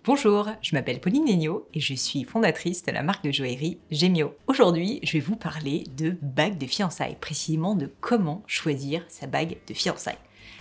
Bonjour, je m'appelle Pauline Legnaud et je suis fondatrice de la marque de joaillerie Gemio. Aujourd'hui, je vais vous parler de bague de fiançailles, précisément de comment choisir sa bague de fiançailles.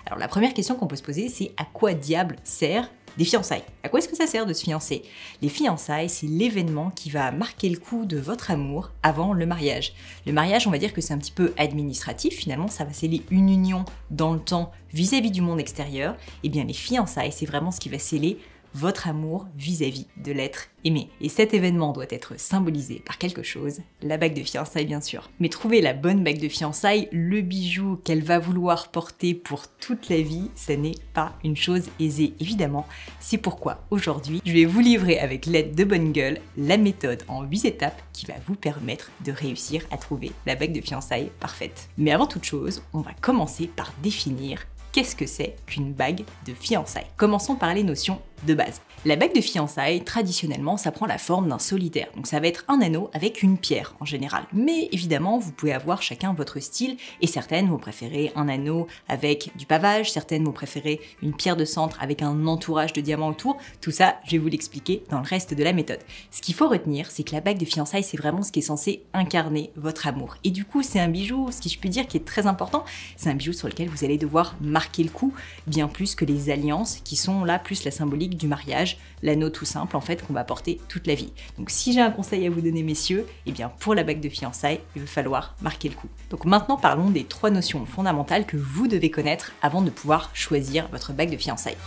Alors la première question qu'on peut se poser, c'est à quoi diable sert des fiançailles? À quoi est-ce que ça sert de se fiancer? Les fiançailles, c'est l'événement qui va marquer le coup de votre amour avant le mariage. Le mariage, on va dire que c'est un petit peu administratif, finalement ça va sceller une union dans le temps vis-à-vis du monde extérieur. Et bien les fiançailles, c'est vraiment ce qui va sceller votre amour vis-à-vis de l'être aimé. Et cet événement doit être symbolisé par quelque chose, la bague de fiançailles bien sûr. Mais trouver la bonne bague de fiançailles, le bijou qu'elle va vouloir porter pour toute la vie, ce n'est pas une chose aisée évidemment. C'est pourquoi aujourd'hui, je vais vous livrer avec l'aide de Bonne Gueule la méthode en 8 étapes qui va vous permettre de réussir à trouver la bague de fiançailles parfaite. Mais avant toute chose, on va commencer par définir qu'est-ce que c'est qu'une bague de fiançailles. Commençons par les notions de base. La bague de fiançailles, traditionnellement, ça prend la forme d'un solitaire. Donc ça va être un anneau avec une pierre en général. Mais évidemment, vous pouvez avoir chacun votre style et certaines vont préférer un anneau avec du pavage, certaines vont préférer une pierre de centre avec un entourage de diamants autour. Tout ça, je vais vous l'expliquer dans le reste de la méthode. Ce qu'il faut retenir, c'est que la bague de fiançailles, c'est vraiment ce qui est censé incarner votre amour. Et du coup, c'est un bijou, ce que je peux dire, qui est très important. C'est un bijou sur lequel vous allez devoir marquer le coup, bien plus que les alliances qui sont là plus la symbolique du mariage, l'anneau tout simple en fait qu'on va porter toute la vie. Donc si j'ai un conseil à vous donner messieurs, et bien pour la bague de fiançailles, il va falloir marquer le coup. Donc maintenant parlons des 3 notions fondamentales que vous devez connaître avant de pouvoir choisir votre bague de fiançailles.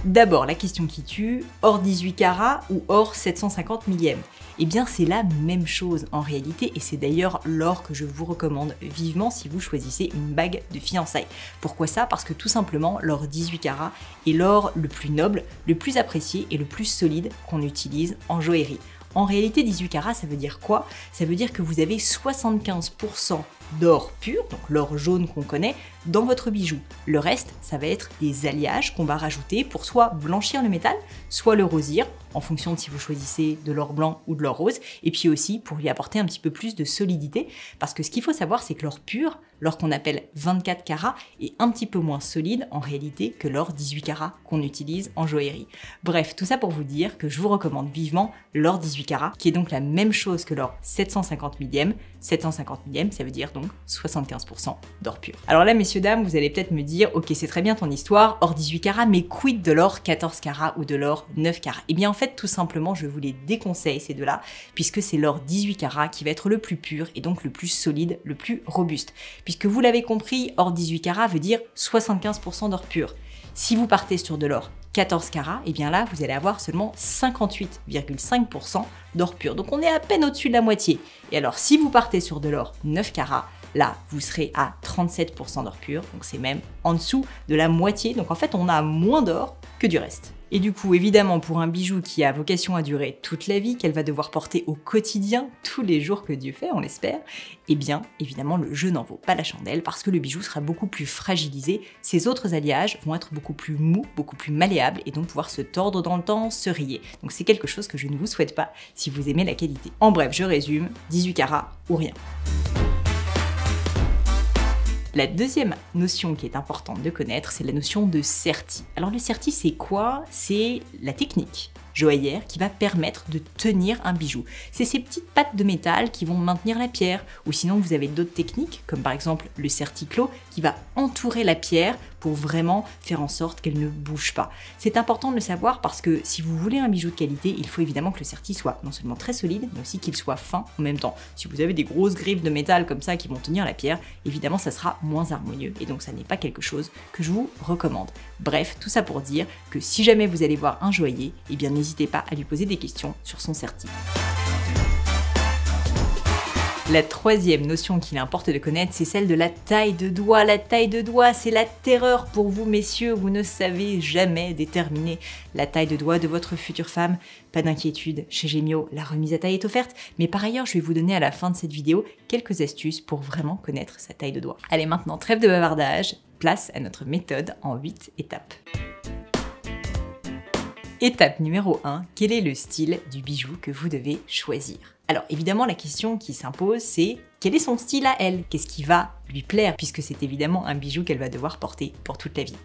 D'abord la question qui tue, or 18 carats ou or 750 millièmes? Eh bien c'est la même chose en réalité et c'est d'ailleurs l'or que je vous recommande vivement si vous choisissez une bague de fiançailles. Pourquoi ça? Parce que tout simplement l'or 18 carats est l'or le plus noble, le plus apprécié et le plus solide qu'on utilise en joaillerie. En réalité 18 carats ça veut dire quoi? Ça veut dire que vous avez 75% d'or pur, donc l'or jaune qu'on connaît, dans votre bijou. Le reste, ça va être des alliages qu'on va rajouter pour soit blanchir le métal, soit le rosir, en fonction de si vous choisissez de l'or blanc ou de l'or rose, et puis aussi pour lui apporter un petit peu plus de solidité, parce que ce qu'il faut savoir, c'est que l'or pur, l'or qu'on appelle 24 carats, est un petit peu moins solide en réalité que l'or 18 carats qu'on utilise en joaillerie. Bref, tout ça pour vous dire que je vous recommande vivement l'or 18 carats, qui est donc la même chose que l'or 750 millièmes. 750 millièmes, ça veut dire donc 75% d'or pur. Alors là, messieurs, dames, vous allez peut-être me dire, ok, c'est très bien ton histoire, or 18 carats, mais quid de l'or 14 carats ou de l'or 9 carats? Eh bien, en fait, tout simplement, je vous les déconseille, ces deux-là, puisque c'est l'or 18 carats qui va être le plus pur et donc le plus solide, le plus robuste. Puisque vous l'avez compris, or 18 carats veut dire 75% d'or pur. Si vous partez sur de l'or 14 carats, et bien là, vous allez avoir seulement 58,5% d'or pur. Donc on est à peine au-dessus de la moitié. Et alors, si vous partez sur de l'or 9 carats, là, vous serez à 37% d'or pur. Donc c'est même en dessous de la moitié. Donc en fait, on a moins d'or que du reste. Et du coup, évidemment, pour un bijou qui a vocation à durer toute la vie, qu'elle va devoir porter au quotidien, tous les jours que Dieu fait, on l'espère, eh bien, évidemment, le jeu n'en vaut pas la chandelle parce que le bijou sera beaucoup plus fragilisé. Ses autres alliages vont être beaucoup plus mous, beaucoup plus malléables et donc pouvoir se tordre dans le temps, se rayer. Donc c'est quelque chose que je ne vous souhaite pas si vous aimez la qualité. En bref, je résume, 18 carats ou rien. La deuxième notion qui est importante de connaître, c'est la notion de serti. Alors le serti, c'est quoi? C'est la technique joaillère qui va permettre de tenir un bijou. C'est ces petites pattes de métal qui vont maintenir la pierre, ou sinon vous avez d'autres techniques, comme par exemple le serticlo, qui va entourer la pierre pour vraiment faire en sorte qu'elle ne bouge pas. C'est important de le savoir parce que si vous voulez un bijou de qualité, il faut évidemment que le serti soit non seulement très solide, mais aussi qu'il soit fin en même temps. Si vous avez des grosses griffes de métal comme ça qui vont tenir la pierre, évidemment ça sera moins harmonieux et donc ça n'est pas quelque chose que je vous recommande. Bref, tout ça pour dire que si jamais vous allez voir un joaillier, eh bien n'hésitez pas à lui poser des questions sur son serti. La troisième notion qu'il importe de connaître, c'est celle de la taille de doigt. La taille de doigt, c'est la terreur pour vous, messieurs. Vous ne savez jamais déterminer la taille de doigt de votre future femme. Pas d'inquiétude, chez Gemio, la remise à taille est offerte. Mais par ailleurs, je vais vous donner à la fin de cette vidéo quelques astuces pour vraiment connaître sa taille de doigt. Allez, maintenant, trêve de bavardage, place à notre méthode en 8 étapes. Étape numéro 1, quel est le style du bijou que vous devez choisir? Alors évidemment la question qui s'impose c'est Quel est son style à elle? Qu'est-ce qui va lui plaire, puisque c'est évidemment un bijou qu'elle va devoir porter pour toute la vie.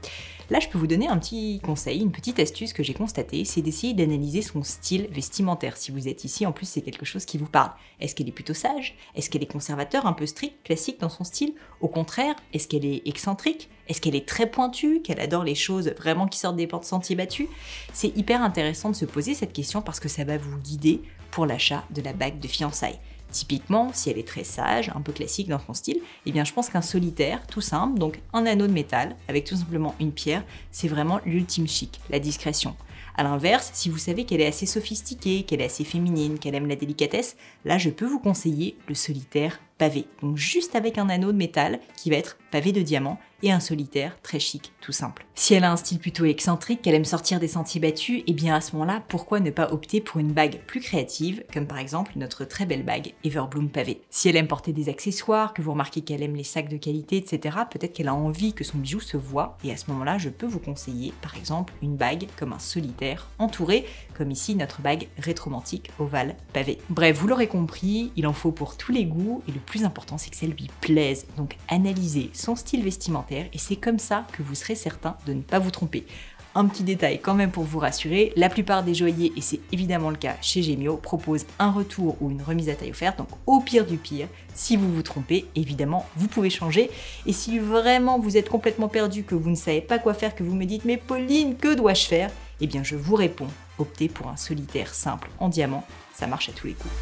Là, je peux vous donner un petit conseil, une petite astuce que j'ai constatée, c'est d'essayer d'analyser son style vestimentaire. Si vous êtes ici, en plus, c'est quelque chose qui vous parle. Est-ce qu'elle est plutôt sage? Est-ce qu'elle est conservateur, un peu strict, classique dans son style? Au contraire, est-ce qu'elle est excentrique? Est-ce qu'elle est très pointue, qu'elle adore les choses vraiment qui sortent des sentiers battus? C'est hyper intéressant de se poser cette question parce que ça va vous guider pour l'achat de la bague de fiançailles. Typiquement, si elle est très sage, un peu classique dans son style, eh bien je pense qu'un solitaire, tout simple, donc un anneau de métal avec tout simplement une pierre, c'est vraiment l'ultime chic, la discrétion. A l'inverse, si vous savez qu'elle est assez sophistiquée, qu'elle est assez féminine, qu'elle aime la délicatesse, là je peux vous conseiller le solitaire pavé. Donc juste avec un anneau de métal qui va être pavé de diamants et un solitaire très chic, tout simple. Si elle a un style plutôt excentrique, qu'elle aime sortir des sentiers battus, et bien à ce moment-là, pourquoi ne pas opter pour une bague plus créative, comme par exemple notre très belle bague Everbloom pavé. Si elle aime porter des accessoires, que vous remarquez qu'elle aime les sacs de qualité, etc., peut-être qu'elle a envie que son bijou se voie, et à ce moment-là, je peux vous conseiller par exemple une bague comme un solitaire entouré, comme ici notre bague rétromantique ovale pavé. Bref, vous l'aurez compris, il en faut pour tous les goûts, et le plus important c'est que ça lui plaise. Donc analysez son style vestimentaire et c'est comme ça que vous serez certain de ne pas vous tromper. Un petit détail quand même pour vous rassurer, la plupart des joailliers, et c'est évidemment le cas chez Gemio, proposent un retour ou une remise à taille offerte, donc au pire du pire, si vous vous trompez, évidemment, vous pouvez changer. Et si vraiment vous êtes complètement perdu, que vous ne savez pas quoi faire, que vous me dites « Mais Pauline, que dois-je faire ?» Eh bien je vous réponds, optez pour un solitaire simple en diamant, ça marche à tous les coups.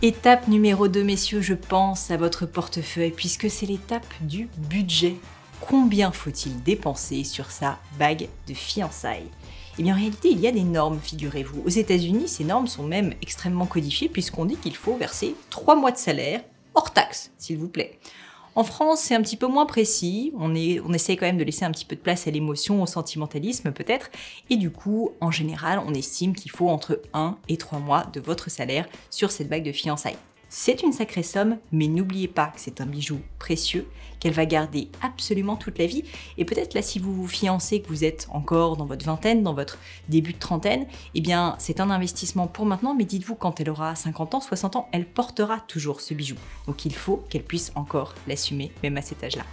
Étape numéro 2, messieurs, je pense à votre portefeuille puisque c'est l'étape du budget. Combien faut-il dépenser sur sa bague de fiançailles? Eh bien en réalité, il y a des normes, figurez-vous. Aux États-Unis, ces normes sont même extrêmement codifiées puisqu'on dit qu'il faut verser 3 mois de salaire, hors taxe, s'il vous plaît. En France, c'est un petit peu moins précis, on essaye quand même de laisser un petit peu de place à l'émotion, au sentimentalisme peut-être, et du coup, en général, on estime qu'il faut entre 1 et 3 mois de votre salaire sur cette bague de fiançailles. C'est une sacrée somme, mais n'oubliez pas que c'est un bijou précieux, qu'elle va garder absolument toute la vie. Et peut-être là, si vous vous fiancez, que vous êtes encore dans votre vingtaine, dans votre début de trentaine, eh bien c'est un investissement pour maintenant, mais dites-vous, quand elle aura 50 ans, 60 ans, elle portera toujours ce bijou. Donc il faut qu'elle puisse encore l'assumer, même à cet âge-là.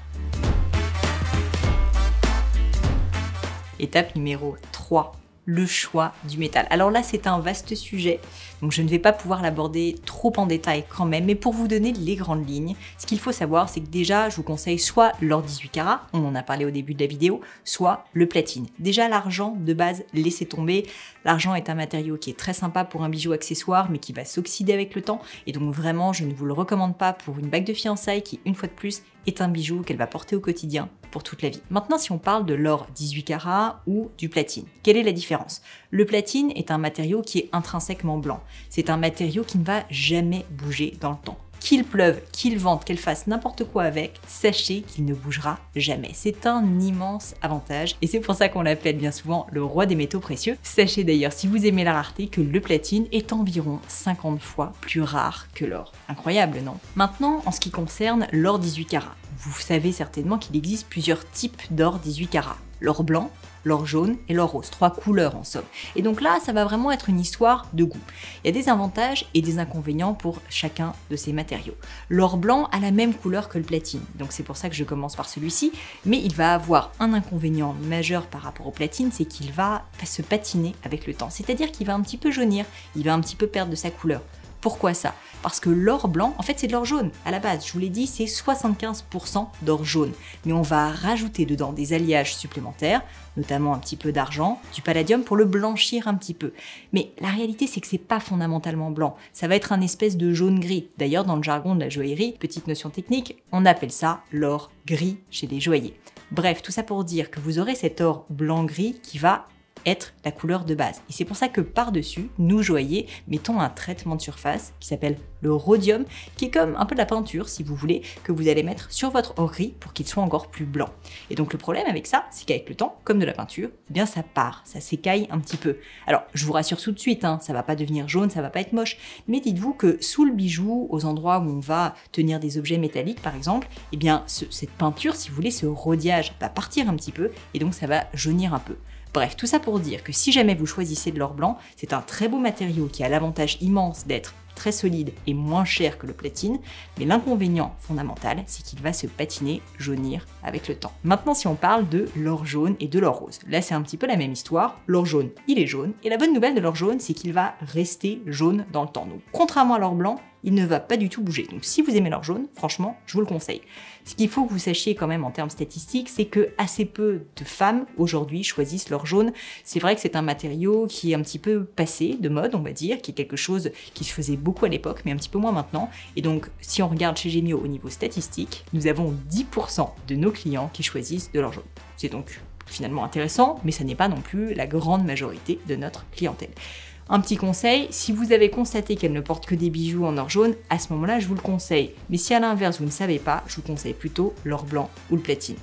Étape numéro 3. Le choix du métal. Alors là, c'est un vaste sujet, donc je ne vais pas pouvoir l'aborder trop en détail quand même, mais pour vous donner les grandes lignes, ce qu'il faut savoir, c'est que déjà, je vous conseille soit l'or 18 carats, on en a parlé au début de la vidéo, soit le platine. Déjà, l'argent, de base, laissez tomber. L'argent est un matériau qui est très sympa pour un bijou accessoire, mais qui va s'oxyder avec le temps, et donc vraiment, je ne vous le recommande pas pour une bague de fiançailles qui, une fois de plus, est un bijou qu'elle va porter au quotidien pour toute la vie. Maintenant, si on parle de l'or 18 carats ou du platine, quelle est la différence? Le platine est un matériau qui est intrinsèquement blanc. C'est un matériau qui ne va jamais bouger dans le temps. Qu'il pleuve, qu'il vente, qu'elle fasse n'importe quoi avec, sachez qu'il ne bougera jamais. C'est un immense avantage et c'est pour ça qu'on l'appelle bien souvent le roi des métaux précieux. Sachez d'ailleurs, si vous aimez la rareté, que le platine est environ 50 fois plus rare que l'or. Incroyable, non? Maintenant, en ce qui concerne l'or 18 carats, vous savez certainement qu'il existe plusieurs types d'or 18 carats. L'or blanc, l'or jaune et l'or rose, 3 couleurs en somme. Et donc là, ça va vraiment être une histoire de goût. Il y a des avantages et des inconvénients pour chacun de ces matériaux. L'or blanc a la même couleur que le platine, donc c'est pour ça que je commence par celui-ci, mais il va avoir un inconvénient majeur par rapport au platine, c'est qu'il va se patiner avec le temps, c'est-à-dire qu'il va un petit peu jaunir, il va un petit peu perdre de sa couleur. Pourquoi ça? Parce que l'or blanc, en fait c'est de l'or jaune à la base, je vous l'ai dit, c'est 75% d'or jaune. Mais on va rajouter dedans des alliages supplémentaires, notamment un petit peu d'argent, du palladium pour le blanchir un petit peu. Mais la réalité c'est que c'est pas fondamentalement blanc, ça va être un espèce de jaune-gris. D'ailleurs dans le jargon de la joaillerie, petite notion technique, on appelle ça l'or gris chez les joailliers. Bref, tout ça pour dire que vous aurez cet or blanc-gris qui va être la couleur de base. Et c'est pour ça que par-dessus, nous joailliers, mettons un traitement de surface qui s'appelle le rhodium, qui est comme un peu de la peinture, si vous voulez, que vous allez mettre sur votre or gris pour qu'il soit encore plus blanc. Et donc le problème avec ça, c'est qu'avec le temps, comme de la peinture, eh bien ça part, ça s'écaille un petit peu. Alors, je vous rassure tout de suite, hein, ça va pas devenir jaune, ça va pas être moche, mais dites-vous que sous le bijou, aux endroits où on va tenir des objets métalliques par exemple, eh bien cette peinture, si vous voulez, ce rhodiage va partir un petit peu, et donc ça va jaunir un peu. Bref, tout ça pour dire que si jamais vous choisissez de l'or blanc, c'est un très beau matériau qui a l'avantage immense d'être très solide et moins cher que le platine, mais l'inconvénient fondamental, c'est qu'il va se patiner, jaunir avec le temps. Maintenant, si on parle de l'or jaune et de l'or rose, là c'est un petit peu la même histoire. L'or jaune, il est jaune, et la bonne nouvelle de l'or jaune, c'est qu'il va rester jaune dans le temps. Donc, contrairement à l'or blanc, il ne va pas du tout bouger. Donc si vous aimez l'or jaune, franchement, je vous le conseille. Ce qu'il faut que vous sachiez quand même en termes statistiques, c'est que assez peu de femmes aujourd'hui choisissent l'or jaune. C'est vrai que c'est un matériau qui est un petit peu passé de mode, on va dire, qui est quelque chose qui se faisait beaucoup à l'époque, mais un petit peu moins maintenant. Et donc, si on regarde chez Gemio au niveau statistique, nous avons 10% de nos clients qui choisissent de l'or jaune. C'est donc finalement intéressant, mais ça n'est pas non plus la grande majorité de notre clientèle. Un petit conseil, si vous avez constaté qu'elle ne porte que des bijoux en or jaune, à ce moment-là, je vous le conseille. Mais si à l'inverse, vous ne savez pas, je vous conseille plutôt l'or blanc ou le platine.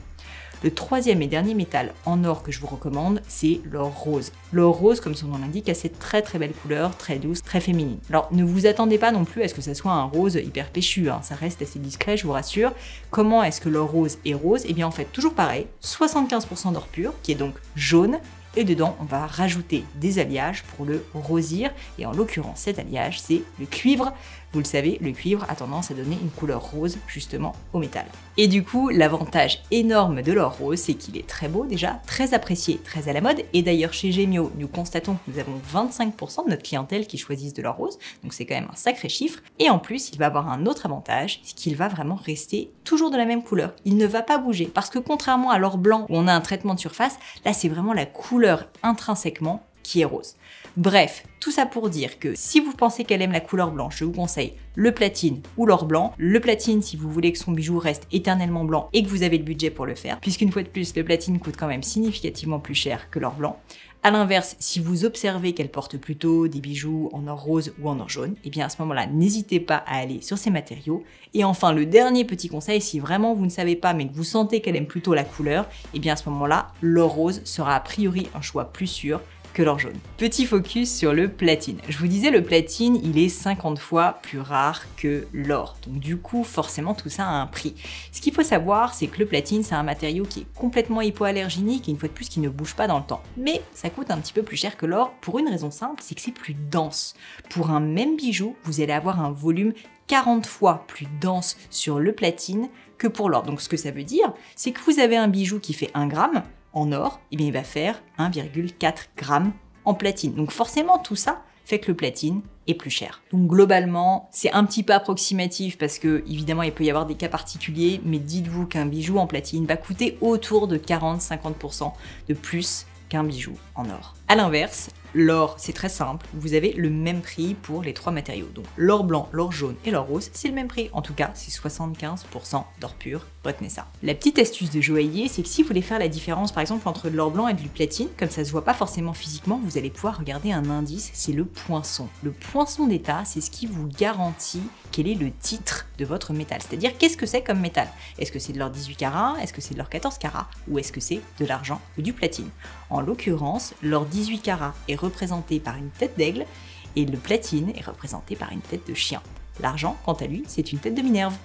Le troisième et dernier métal en or que je vous recommande, c'est l'or rose. L'or rose, comme son nom l'indique, a cette très belle couleur, très douce, très féminine. Alors ne vous attendez pas non plus à ce que ça soit un rose hyper péchu, hein. Ça reste assez discret, je vous rassure. Comment est-ce que l'or rose est rose? Eh bien en fait, toujours pareil, 75% d'or pur, qui est donc jaune, et dedans, on va rajouter des alliages pour le rosir. Et en l'occurrence, cet alliage, c'est le cuivre. Vous le savez, le cuivre a tendance à donner une couleur rose, justement, au métal. Et du coup, l'avantage énorme de l'or rose, c'est qu'il est très beau déjà, très apprécié, très à la mode. Et d'ailleurs, chez Gemio, nous constatons que nous avons 25% de notre clientèle qui choisissent de l'or rose. Donc c'est quand même un sacré chiffre. Et en plus, il va avoir un autre avantage, c'est qu'il va vraiment rester toujours de la même couleur. Il ne va pas bouger. Parce que contrairement à l'or blanc, où on a un traitement de surface, là, c'est vraiment la couleur intrinsèquement qui est rose. Bref, tout ça pour dire que si vous pensez qu'elle aime la couleur blanche, je vous conseille le platine ou l'or blanc. Le platine si vous voulez que son bijou reste éternellement blanc et que vous avez le budget pour le faire, puisqu'une fois de plus, le platine coûte quand même significativement plus cher que l'or blanc. A l'inverse, si vous observez qu'elle porte plutôt des bijoux en or rose ou en or jaune, et bien à ce moment-là, n'hésitez pas à aller sur ces matériaux. Et enfin, le dernier petit conseil, si vraiment vous ne savez pas mais que vous sentez qu'elle aime plutôt la couleur, et bien à ce moment-là, l'or rose sera a priori un choix plus sûr que l'or jaune. Petit focus sur le platine. Je vous disais, le platine, il est 50 fois plus rare que l'or. Donc du coup, forcément, tout ça a un prix. Ce qu'il faut savoir, c'est que le platine, c'est un matériau qui est complètement hypoallergénique et une fois de plus, qui ne bouge pas dans le temps. Mais ça coûte un petit peu plus cher que l'or pour une raison simple, c'est que c'est plus dense. Pour un même bijou, vous allez avoir un volume 40 fois plus dense sur le platine que pour l'or. Donc ce que ça veut dire, c'est que vous avez un bijou qui fait 1 gramme, en or, eh bien, il va faire 1,4 g en platine. Donc forcément, tout ça fait que le platine est plus cher. Donc globalement, c'est un petit peu approximatif parce que évidemment, il peut y avoir des cas particuliers, mais dites-vous qu'un bijou en platine va coûter autour de 40-50% de plus qu'un bijou en or. A l'inverse, l'or, c'est très simple, vous avez le même prix pour les trois matériaux. Donc l'or blanc, l'or jaune et l'or rose, c'est le même prix. En tout cas, c'est 75% d'or pur, retenez ça. La petite astuce de joaillier, c'est que si vous voulez faire la différence par exemple entre de l'or blanc et du platine, comme ça se voit pas forcément physiquement, vous allez pouvoir regarder un indice, c'est le poinçon. Le poinçon d'état, c'est ce qui vous garantit quel est le titre de votre métal. C'est-à-dire qu'est-ce que c'est comme métal? Est-ce que c'est de l'or 18 carats? Est-ce que c'est de l'or 14 carats? Ou est-ce que c'est de l'argent ou du platine? En l'occurrence, l'or 18 carats est représenté par une tête d'aigle et le platine est représenté par une tête de chien. L'argent, quant à lui, c'est une tête de Minerve.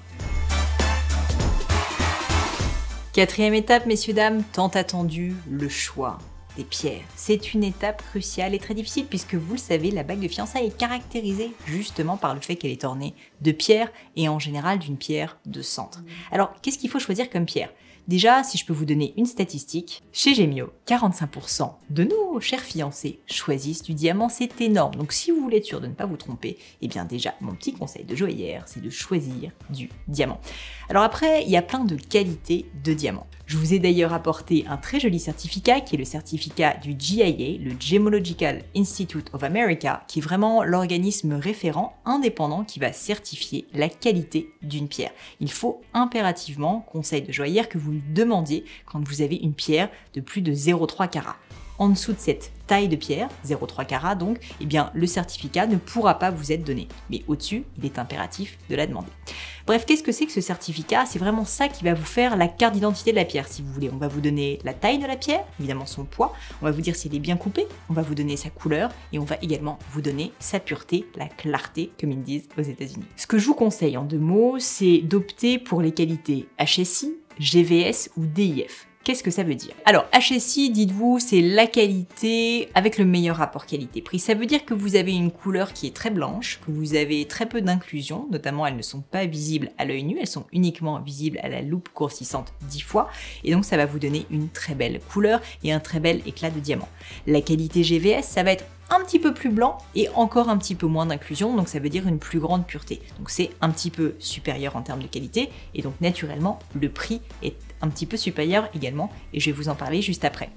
Quatrième étape, messieurs, dames, tant attendu, le choix des pierres. C'est une étape cruciale et très difficile puisque vous le savez, la bague de fiançailles est caractérisée justement par le fait qu'elle est ornée de pierres et en général d'une pierre de centre. Alors, qu'est-ce qu'il faut choisir comme pierre? Déjà, si je peux vous donner une statistique, chez Gemio, 45% de nos chers fiancés choisissent du diamant, c'est énorme. Donc si vous voulez être sûr de ne pas vous tromper, eh bien déjà, mon petit conseil de joaillière, c'est de choisir du diamant. Alors après, il y a plein de qualités de diamant. Je vous ai d'ailleurs apporté un très joli certificat qui est le certificat du GIA, le Gemological Institute of America, qui est vraiment l'organisme référent indépendant qui va certifier la qualité d'une pierre. Il faut impérativement, conseil de joaillière, que vous le demandiez quand vous avez une pierre de plus de 0,3 carats. En dessous de cette taille de pierre, 0,3 carats donc, eh bien le certificat ne pourra pas vous être donné. Mais au-dessus, il est impératif de la demander. Bref, qu'est-ce que c'est que ce certificat? C'est vraiment ça qui va vous faire la carte d'identité de la pierre, si vous voulez. On va vous donner la taille de la pierre, évidemment son poids, on va vous dire si elle est bien coupée, on va vous donner sa couleur, et on va également vous donner sa pureté, la clarté, comme ils disent aux États-Unis. Ce que je vous conseille en 2 mots, c'est d'opter pour les qualités HSI, GVS ou DIF. Qu'est-ce que ça veut dire? Alors, HSI, dites-vous, c'est la qualité avec le meilleur rapport qualité-prix. Ça veut dire que vous avez une couleur qui est très blanche, que vous avez très peu d'inclusion, notamment elles ne sont pas visibles à l'œil nu, elles sont uniquement visibles à la loupe grossissante 10 fois, et donc ça va vous donner une très belle couleur et un très bel éclat de diamant. La qualité GVS, ça va être un petit peu plus blanc et encore un petit peu moins d'inclusion, donc ça veut dire une plus grande pureté. Donc c'est un petit peu supérieur en termes de qualité, et donc naturellement, le prix est un petit peu supérieur également, et je vais vous en parler juste après.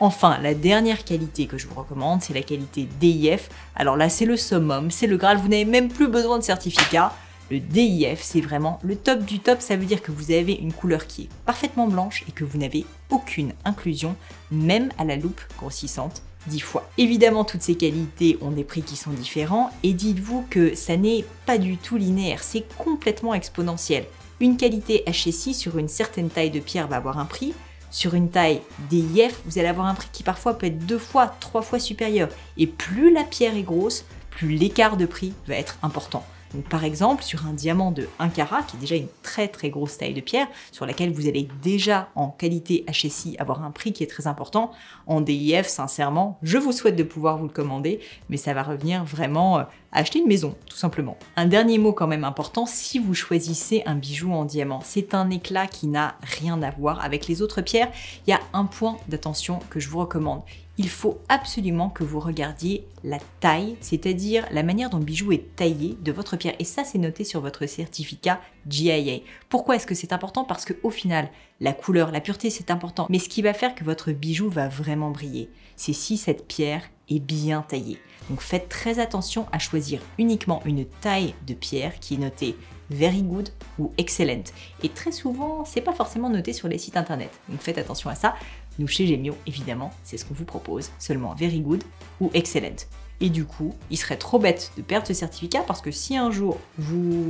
Enfin, la dernière qualité que je vous recommande, c'est la qualité DIF. Alors là, c'est le summum, c'est le Graal, vous n'avez même plus besoin de certificat. Le DIF, c'est vraiment le top du top, ça veut dire que vous avez une couleur qui est parfaitement blanche et que vous n'avez aucune inclusion, même à la loupe grossissante 10 fois. Évidemment, toutes ces qualités ont des prix qui sont différents, et dites-vous que ça n'est pas du tout linéaire, c'est complètement exponentiel. Une qualité HSI sur une certaine taille de pierre va avoir un prix, sur une taille DIF, vous allez avoir un prix qui parfois peut être 2 fois, 3 fois supérieur. Et plus la pierre est grosse, plus l'écart de prix va être important. Donc par exemple, sur un diamant de 1 carat, qui est déjà une très grosse taille de pierre, sur laquelle vous allez déjà en qualité HSI avoir un prix qui est très important, en DIF, sincèrement, je vous souhaite de pouvoir vous le commander, mais ça va revenir vraiment à acheter une maison, tout simplement. Un dernier mot quand même important, si vous choisissez un bijou en diamant, c'est un éclat qui n'a rien à voir avec les autres pierres. Il y a un point d'attention que je vous recommande. Il faut absolument que vous regardiez la taille, c'est-à-dire la manière dont le bijou est taillé de votre pierre. Et ça, c'est noté sur votre certificat GIA. Pourquoi est-ce que c'est important? Parce qu'au final, la couleur, la pureté, c'est important. Mais ce qui va faire que votre bijou va vraiment briller, c'est si cette pierre est bien taillée. Donc faites très attention à choisir uniquement une taille de pierre qui est notée very good ou excellent. Et très souvent, c'est pas forcément noté sur les sites internet. Donc faites attention à ça. Nous, chez Gemio, évidemment, c'est ce qu'on vous propose, seulement very good ou excellent. Et du coup, il serait trop bête de perdre ce certificat, parce que si un jour,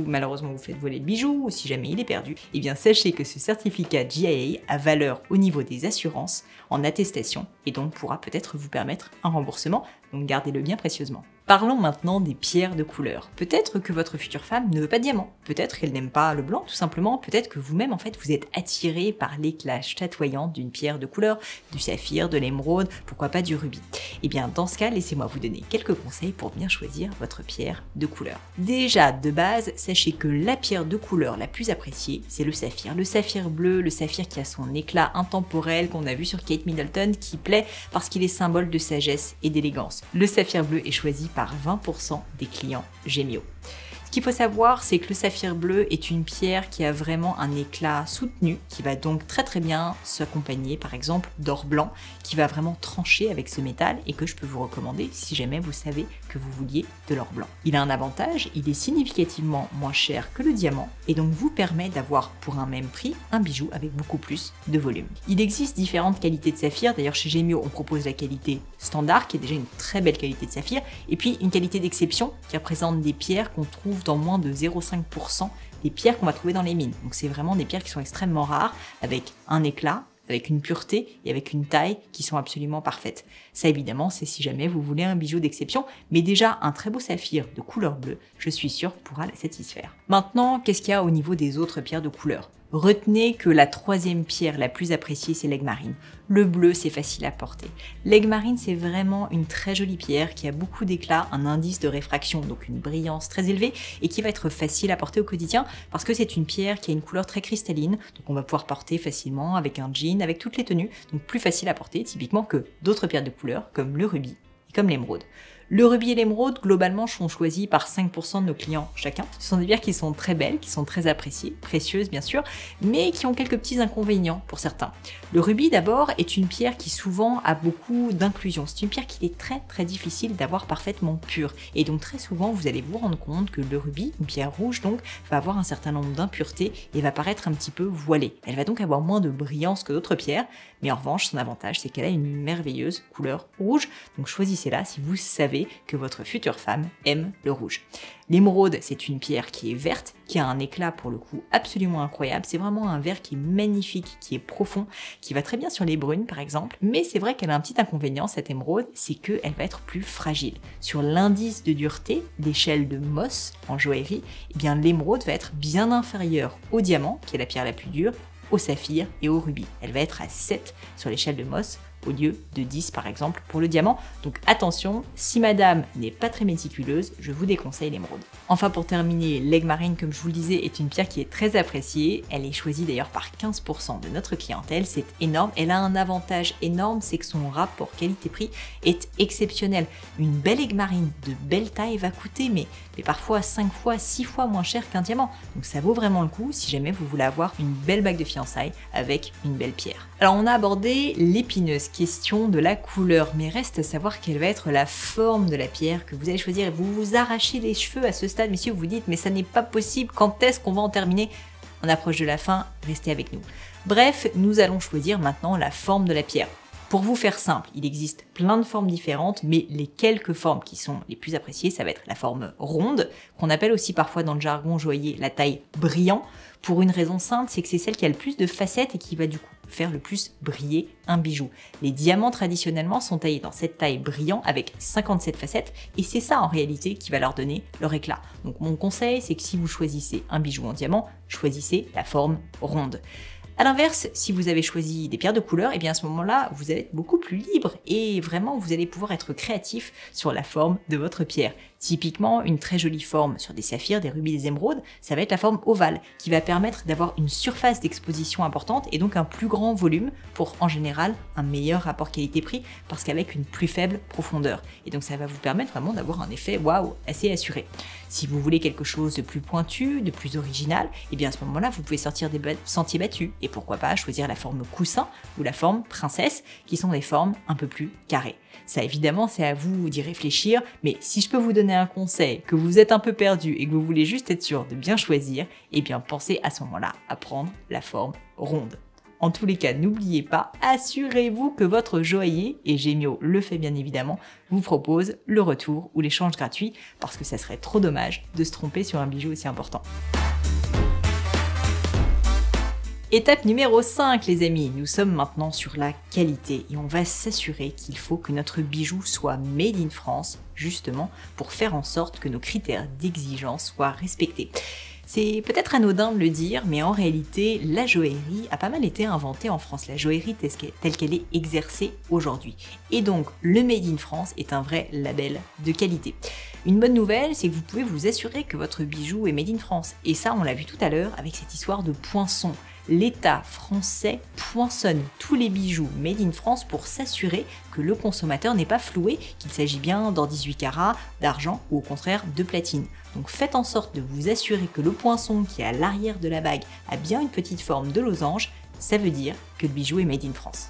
malheureusement, vous faites voler le bijou, ou si jamais il est perdu, eh bien sachez que ce certificat GIA a valeur au niveau des assurances en attestation, et donc pourra peut-être vous permettre un remboursement, donc gardez-le bien précieusement. Parlons maintenant des pierres de couleur. Peut-être que votre future femme ne veut pas de diamant, peut-être qu'elle n'aime pas le blanc tout simplement, peut-être que vous-même en fait vous êtes attiré par l'éclat chatoyant d'une pierre de couleur, du saphir, de l'émeraude, pourquoi pas du rubis. Et bien dans ce cas, laissez-moi vous donner quelques conseils pour bien choisir votre pierre de couleur. Déjà de base, sachez que la pierre de couleur la plus appréciée, c'est le saphir bleu, le saphir qui a son éclat intemporel qu'on a vu sur Kate Middleton, qui plaît parce qu'il est symbole de sagesse et d'élégance. Le saphir bleu est choisi par 20% des clients Gemio. Ce qu'il faut savoir, c'est que le saphir bleu est une pierre qui a vraiment un éclat soutenu, qui va donc très bien s'accompagner par exemple d'or blanc, qui va vraiment trancher avec ce métal et que je peux vous recommander si jamais vous savez que vous vouliez de l'or blanc. Il a un avantage, il est significativement moins cher que le diamant et donc vous permet d'avoir pour un même prix un bijou avec beaucoup plus de volume. Il existe différentes qualités de saphir, d'ailleurs chez Gemio on propose la qualité standard qui est déjà une très belle qualité de saphir et puis une qualité d'exception qui représente des pierres qu'on trouve dans moins de 0,5% des pierres qu'on va trouver dans les mines. Donc c'est vraiment des pierres qui sont extrêmement rares, avec un éclat, avec une pureté et avec une taille qui sont absolument parfaites. Ça évidemment, c'est si jamais vous voulez un bijou d'exception, mais déjà un très beau saphir de couleur bleue, je suis sûre pourra la satisfaire. Maintenant, qu'est-ce qu'il y a au niveau des autres pierres de couleur? Retenez que la troisième pierre la plus appréciée, c'est l'aigle marine. Le bleu, c'est facile à porter. L'aigle marine, c'est vraiment une très jolie pierre qui a beaucoup d'éclat, un indice de réfraction, donc une brillance très élevée, et qui va être facile à porter au quotidien parce que c'est une pierre qui a une couleur très cristalline, donc on va pouvoir porter facilement avec un jean, avec toutes les tenues, donc plus facile à porter typiquement que d'autres pierres de couleur comme le rubis et comme l'émeraude. Le rubis et l'émeraude, globalement, sont choisis par 5% de nos clients chacun. Ce sont des pierres qui sont très belles, qui sont très appréciées, précieuses bien sûr, mais qui ont quelques petits inconvénients pour certains. Le rubis d'abord est une pierre qui souvent a beaucoup d'inclusion. C'est une pierre qu'il est très difficile d'avoir parfaitement pure. Et donc très souvent, vous allez vous rendre compte que le rubis, une pierre rouge donc, va avoir un certain nombre d'impuretés et va paraître un petit peu voilée. Elle va donc avoir moins de brillance que d'autres pierres, mais en revanche, son avantage, c'est qu'elle a une merveilleuse couleur rouge. Donc choisissez-la si vous savez que votre future femme aime le rouge. L'émeraude, c'est une pierre qui est verte, qui a un éclat pour le coup absolument incroyable. C'est vraiment un vert qui est magnifique, qui est profond, qui va très bien sur les brunes par exemple. Mais c'est vrai qu'elle a un petit inconvénient, cette émeraude, c'est qu'elle va être plus fragile. Sur l'indice de dureté d'échelle de Mohs en joaillerie, eh bien l'émeraude va être bien inférieure au diamant, qui est la pierre la plus dure, au saphir et au rubis. Elle va être à 7 sur l'échelle de Mohs, au lieu de 10 par exemple pour le diamant. Donc attention, si madame n'est pas très méticuleuse, je vous déconseille l'émeraude. Enfin pour terminer, l'aigle marine, comme je vous le disais, est une pierre qui est très appréciée. Elle est choisie d'ailleurs par 15% de notre clientèle, c'est énorme. Elle a un avantage énorme, c'est que son rapport qualité-prix est exceptionnel. Une belle aigle marine de belle taille va coûter mais parfois 5 fois, 6 fois moins cher qu'un diamant. Donc ça vaut vraiment le coup si jamais vous voulez avoir une belle bague de fiançailles avec une belle pierre. Alors on a abordé l'épineuse question de la couleur, mais reste à savoir quelle va être la forme de la pierre que vous allez choisir. Et vous vous arrachez les cheveux à ce stade, messieurs, vous vous dites mais ça n'est pas possible, quand est-ce qu'on va en terminer? On approche de la fin, restez avec nous. Bref, nous allons choisir maintenant la forme de la pierre. Pour vous faire simple, il existe plein de formes différentes, mais les quelques formes qui sont les plus appréciées, ça va être la forme ronde, qu'on appelle aussi parfois dans le jargon joaillier la taille brillant, pour une raison simple, c'est que c'est celle qui a le plus de facettes et qui va du coup faire le plus briller un bijou. Les diamants traditionnellement sont taillés dans cette taille brillant avec 57 facettes, et c'est ça en réalité qui va leur donner leur éclat. Donc mon conseil, c'est que si vous choisissez un bijou en diamant, choisissez la forme ronde. A l'inverse, si vous avez choisi des pierres de couleur, et bien à ce moment-là, vous allez être beaucoup plus libre et vraiment vous allez pouvoir être créatif sur la forme de votre pierre. Typiquement, une très jolie forme sur des saphirs, des rubis, des émeraudes, ça va être la forme ovale qui va permettre d'avoir une surface d'exposition importante et donc un plus grand volume pour en général un meilleur rapport qualité-prix parce qu'avec une plus faible profondeur. Et donc ça va vous permettre vraiment d'avoir un effet waouh assez assuré. Si vous voulez quelque chose de plus pointu, de plus original, et bien à ce moment-là, vous pouvez sortir des sentiers battus et pourquoi pas choisir la forme coussin ou la forme princesse qui sont des formes un peu plus carrées. Ça évidemment, c'est à vous d'y réfléchir, mais si je peux vous donner un conseil, que vous êtes un peu perdu et que vous voulez juste être sûr de bien choisir, eh bien pensez à ce moment-là à prendre la forme ronde. En tous les cas, n'oubliez pas, assurez-vous que votre joaillier, et Gemio le fait bien évidemment, vous propose le retour ou l'échange gratuit, parce que ça serait trop dommage de se tromper sur un bijou aussi important. Étape numéro 5 les amis, nous sommes maintenant sur la qualité et on va s'assurer qu'il faut que notre bijou soit made in France justement pour faire en sorte que nos critères d'exigence soient respectés. C'est peut-être anodin de le dire, mais en réalité, la joaillerie a pas mal été inventée en France, la joaillerie telle qu'elle est exercée aujourd'hui. Et donc, le Made in France est un vrai label de qualité. Une bonne nouvelle, c'est que vous pouvez vous assurer que votre bijou est Made in France. Et ça, on l'a vu tout à l'heure avec cette histoire de poinçon. L'État français poinçonne tous les bijoux Made in France pour s'assurer que le consommateur n'est pas floué, qu'il s'agit bien d'or 18 carats, d'argent ou au contraire de platine. Donc faites en sorte de vous assurer que le poinçon qui est à l'arrière de la bague a bien une petite forme de losange, ça veut dire que le bijou est Made in France.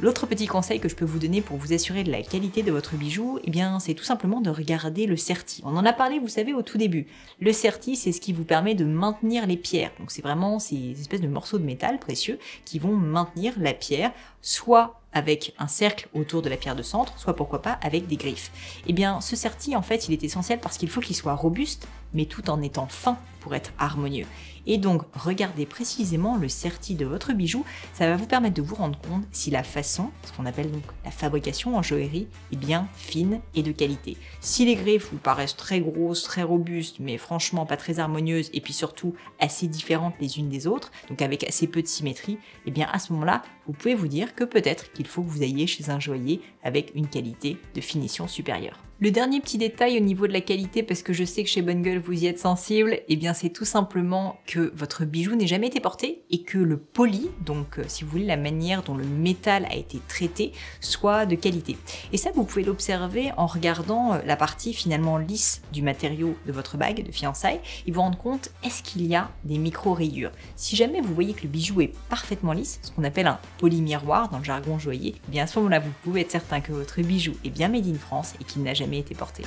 L'autre petit conseil que je peux vous donner pour vous assurer de la qualité de votre bijou, eh bien, c'est tout simplement de regarder le serti. On en a parlé, vous savez, au tout début. Le serti, c'est ce qui vous permet de maintenir les pierres. Donc c'est vraiment ces espèces de morceaux de métal précieux qui vont maintenir la pierre, soit avec un cercle autour de la pierre de centre, soit pourquoi pas avec des griffes. Eh bien, ce serti, en fait, il est essentiel parce qu'il faut qu'il soit robuste, mais tout en étant fin pour être harmonieux. Et donc, regardez précisément le serti de votre bijou, ça va vous permettre de vous rendre compte si la façon, ce qu'on appelle donc la fabrication en joaillerie, est bien fine et de qualité. Si les griffes vous paraissent très grosses, très robustes, mais franchement pas très harmonieuses, et puis surtout assez différentes les unes des autres, donc avec assez peu de symétrie, eh bien à ce moment-là, vous pouvez vous dire que peut-être qu'il faut que vous ayez chez un joaillier avec une qualité de finition supérieure. Le dernier petit détail au niveau de la qualité, parce que je sais que chez Bonne Gueule vous y êtes sensible, eh bien c'est tout simplement que votre bijou n'ait jamais été porté et que le poli, donc si vous voulez la manière dont le métal a été traité, soit de qualité. Et ça vous pouvez l'observer en regardant la partie finalement lisse du matériau de votre bague de fiançailles et vous rendre compte est-ce qu'il y a des micro-rayures. Si jamais vous voyez que le bijou est parfaitement lisse, ce qu'on appelle un poly-miroir dans le jargon joaillier, eh bien à ce moment-là vous pouvez être certain que votre bijou est bien made in France et qu'il n'a jamais été porté.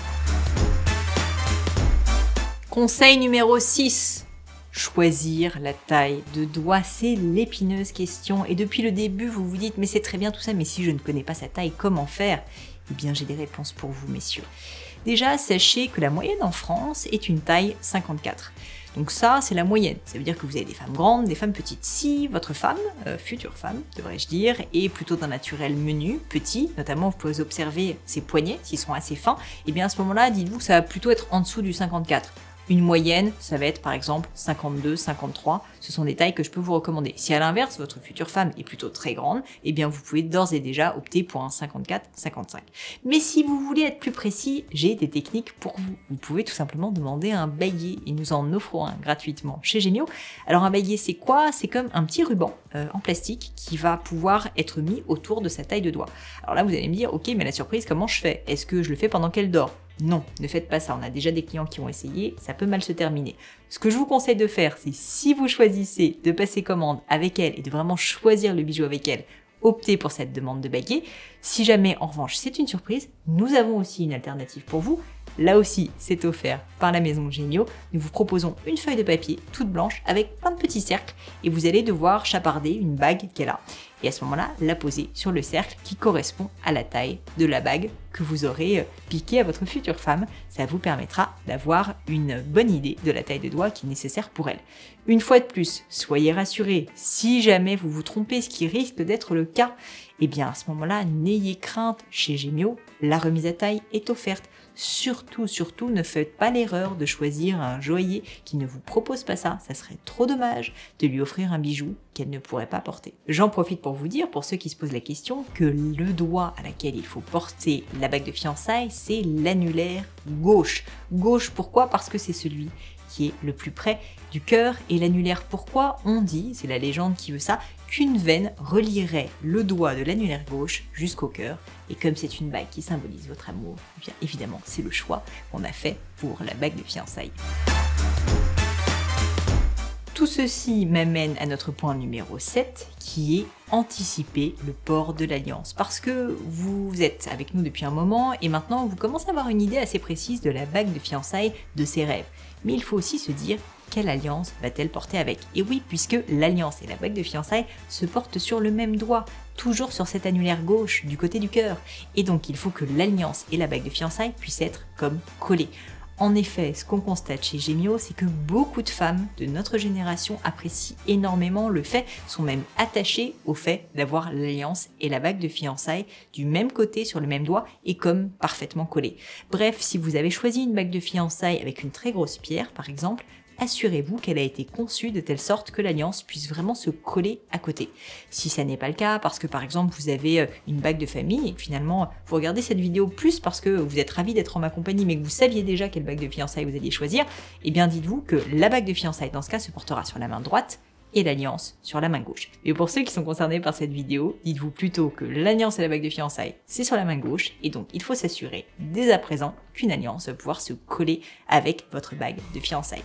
Conseil numéro 6. Choisir la taille de doigt, c'est l'épineuse question. Et depuis le début, vous vous dites, mais c'est très bien tout ça, mais si je ne connais pas sa taille, comment faire? Eh bien, j'ai des réponses pour vous, messieurs. Déjà, sachez que la moyenne en France est une taille 54. Donc ça, c'est la moyenne. Ça veut dire que vous avez des femmes grandes, des femmes petites. Si votre femme, future femme, devrais-je dire, est plutôt d'un naturel menu, petit, notamment vous pouvez observer ses poignets, s'ils sont assez fins, et bien à ce moment-là, dites-vous que ça va plutôt être en dessous du 54. Une moyenne, ça va être par exemple 52, 53. Ce sont des tailles que je peux vous recommander. Si à l'inverse, votre future femme est plutôt très grande, eh bien vous pouvez d'ores et déjà opter pour un 54, 55. Mais si vous voulez être plus précis, j'ai des techniques pour vous. Vous pouvez tout simplement demander un baillier et nous en offrons un gratuitement chez Gemio. Alors un baillier, c'est quoi? C'est comme un petit ruban en plastique qui va pouvoir être mis autour de sa taille de doigt. Alors là, vous allez me dire, ok, mais la surprise, comment je fais? Est-ce que je le fais pendant qu'elle dort? Non, ne faites pas ça, on a déjà des clients qui ont essayé, ça peut mal se terminer. Ce que je vous conseille de faire, c'est si vous choisissez de passer commande avec elle et de vraiment choisir le bijou avec elle, optez pour cette demande de baguette. Si jamais, en revanche, c'est une surprise, nous avons aussi une alternative pour vous. Là aussi, c'est offert par la maison Gemio. Nous vous proposons une feuille de papier toute blanche avec plein de petits cercles et vous allez devoir chaparder une bague qu'elle a. Et à ce moment-là, la poser sur le cercle qui correspond à la taille de la bague que vous aurez piquée à votre future femme. Ça vous permettra d'avoir une bonne idée de la taille de doigt qui est nécessaire pour elle. Une fois de plus, soyez rassurés, si jamais vous vous trompez, ce qui risque d'être le cas, eh bien à ce moment-là, n'ayez crainte, chez Gemio, la remise à taille est offerte. Surtout, ne faites pas l'erreur de choisir un joaillier qui ne vous propose pas ça. Ça serait trop dommage de lui offrir un bijou qu'elle ne pourrait pas porter. J'en profite pour vous dire, pour ceux qui se posent la question, que le doigt à laquelle il faut porter la bague de fiançailles, c'est l'annulaire gauche. Gauche, pourquoi? Parce que c'est celui qui est le plus près du cœur. Et l'annulaire, pourquoi? On dit, c'est la légende qui veut ça, qu'une veine relierait le doigt de l'annulaire gauche jusqu'au cœur. Et comme c'est une bague qui symbolise votre amour, bien évidemment, c'est le choix qu'on a fait pour la bague de fiançailles. Tout ceci m'amène à notre point numéro 7, qui est anticiper le port de l'alliance. Parce que vous êtes avec nous depuis un moment et maintenant vous commencez à avoir une idée assez précise de la bague de fiançailles de ses rêves. Mais il faut aussi se dire, quelle alliance va-t-elle porter avec? Et oui, puisque l'alliance et la bague de fiançailles se portent sur le même doigt, toujours sur cet annulaire gauche du côté du cœur. Et donc il faut que l'alliance et la bague de fiançailles puissent être comme collées. En effet, ce qu'on constate chez Gemio, c'est que beaucoup de femmes de notre génération apprécient énormément le fait, sont même attachées au fait d'avoir l'alliance et la bague de fiançailles du même côté sur le même doigt et comme parfaitement collées. Bref, si vous avez choisi une bague de fiançailles avec une très grosse pierre, par exemple, assurez-vous qu'elle a été conçue de telle sorte que l'alliance puisse vraiment se coller à côté. Si ça n'est pas le cas, parce que par exemple vous avez une bague de famille et que finalement vous regardez cette vidéo plus parce que vous êtes ravi d'être en ma compagnie mais que vous saviez déjà quelle bague de fiançailles vous alliez choisir, eh bien dites-vous que la bague de fiançailles dans ce cas se portera sur la main droite et l'alliance sur la main gauche. Et pour ceux qui sont concernés par cette vidéo, dites-vous plutôt que l'alliance et la bague de fiançailles, c'est sur la main gauche, et donc il faut s'assurer dès à présent qu'une alliance va pouvoir se coller avec votre bague de fiançailles.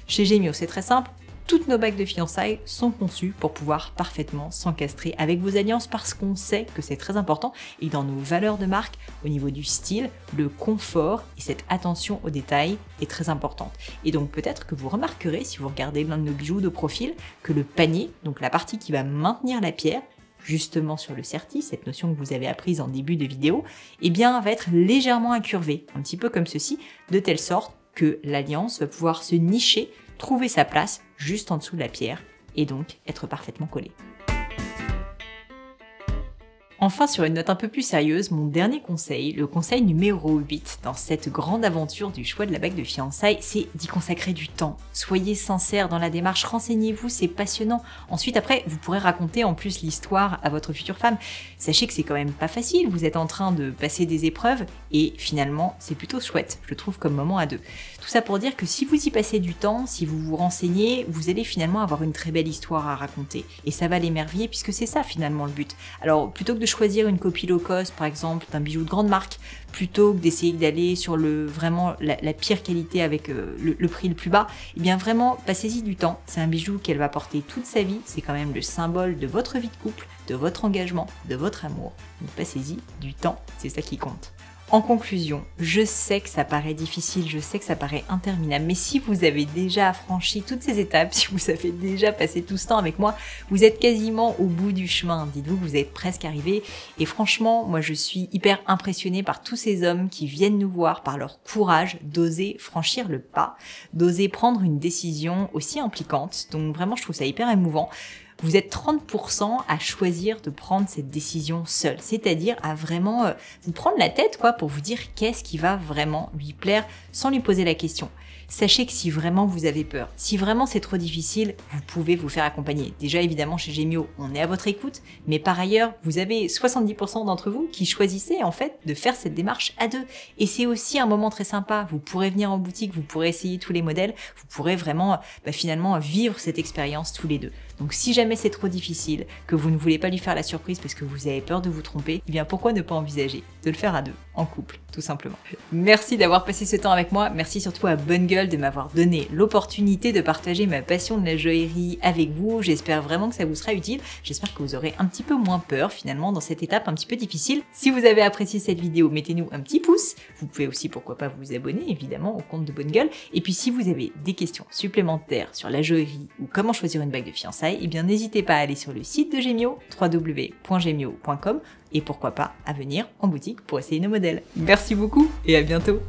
Chez Gemio, c'est très simple, toutes nos bagues de fiançailles sont conçues pour pouvoir parfaitement s'encastrer avec vos alliances parce qu'on sait que c'est très important et dans nos valeurs de marque, au niveau du style, le confort et cette attention aux détails est très importante. Et donc peut-être que vous remarquerez, si vous regardez l'un de nos bijoux de profil, que le panier, donc la partie qui va maintenir la pierre, justement sur le certi, cette notion que vous avez apprise en début de vidéo, eh bien va être légèrement incurvé, un petit peu comme ceci, de telle sorte que l'alliance va pouvoir se nicher, trouver sa place juste en dessous de la pierre et donc être parfaitement collée. Enfin, sur une note un peu plus sérieuse, mon dernier conseil, le conseil numéro 8 dans cette grande aventure du choix de la bague de fiançailles, c'est d'y consacrer du temps. Soyez sincère dans la démarche, renseignez-vous, c'est passionnant. Ensuite, après, vous pourrez raconter en plus l'histoire à votre future femme. Sachez que c'est quand même pas facile, vous êtes en train de passer des épreuves et finalement, c'est plutôt chouette, je trouve, comme moment à deux. Tout ça pour dire que si vous y passez du temps, si vous vous renseignez, vous allez finalement avoir une très belle histoire à raconter. Et ça va l'émerveiller puisque c'est ça finalement le but. Alors, plutôt que de choisir une copie low cost, par exemple, d'un bijou de grande marque, plutôt que d'essayer d'aller sur vraiment la pire qualité avec le prix le plus bas, et bien vraiment, passez-y du temps. C'est un bijou qu'elle va porter toute sa vie. C'est quand même le symbole de votre vie de couple, de votre engagement, de votre amour. Donc passez-y du temps, c'est ça qui compte. En conclusion, je sais que ça paraît difficile, je sais que ça paraît interminable, mais si vous avez déjà franchi toutes ces étapes, si vous avez déjà passé tout ce temps avec moi, vous êtes quasiment au bout du chemin. Dites-vous que vous êtes presque arrivé. Et franchement, moi je suis hyper impressionnée par tous ces hommes qui viennent nous voir, par leur courage d'oser franchir le pas, d'oser prendre une décision aussi impliquante. Donc vraiment, je trouve ça hyper émouvant. vous êtes 30% à choisir de prendre cette décision seul, c'est-à-dire à vraiment vous prendre la tête pour vous dire qu'est-ce qui va vraiment lui plaire sans lui poser la question. Sachez que si vraiment vous avez peur, si vraiment c'est trop difficile, vous pouvez vous faire accompagner. Déjà évidemment chez Gemio, on est à votre écoute, mais par ailleurs, vous avez 70% d'entre vous qui choisissez en fait de faire cette démarche à deux. Et c'est aussi un moment très sympa. Vous pourrez venir en boutique, vous pourrez essayer tous les modèles, vous pourrez vraiment finalement vivre cette expérience tous les deux. Donc si jamais c'est trop difficile, que vous ne voulez pas lui faire la surprise parce que vous avez peur de vous tromper, eh bien pourquoi ne pas envisager de le faire à deux, en couple, tout simplement. Merci d'avoir passé ce temps avec moi, merci surtout à Bonne Gueule de m'avoir donné l'opportunité de partager ma passion de la joaillerie avec vous. J'espère vraiment que ça vous sera utile, j'espère que vous aurez un petit peu moins peur finalement dans cette étape un petit peu difficile. Si vous avez apprécié cette vidéo, mettez-nous un petit pouce, vous pouvez aussi pourquoi pas vous abonner évidemment au compte de Bonne Gueule, et puis si vous avez des questions supplémentaires sur la joaillerie ou comment choisir une bague de fiançailles, eh bien n'hésitez pas à aller sur le site de Gemio, www.gemio.com, et pourquoi pas à venir en boutique pour essayer nos modèles. Merci beaucoup et à bientôt.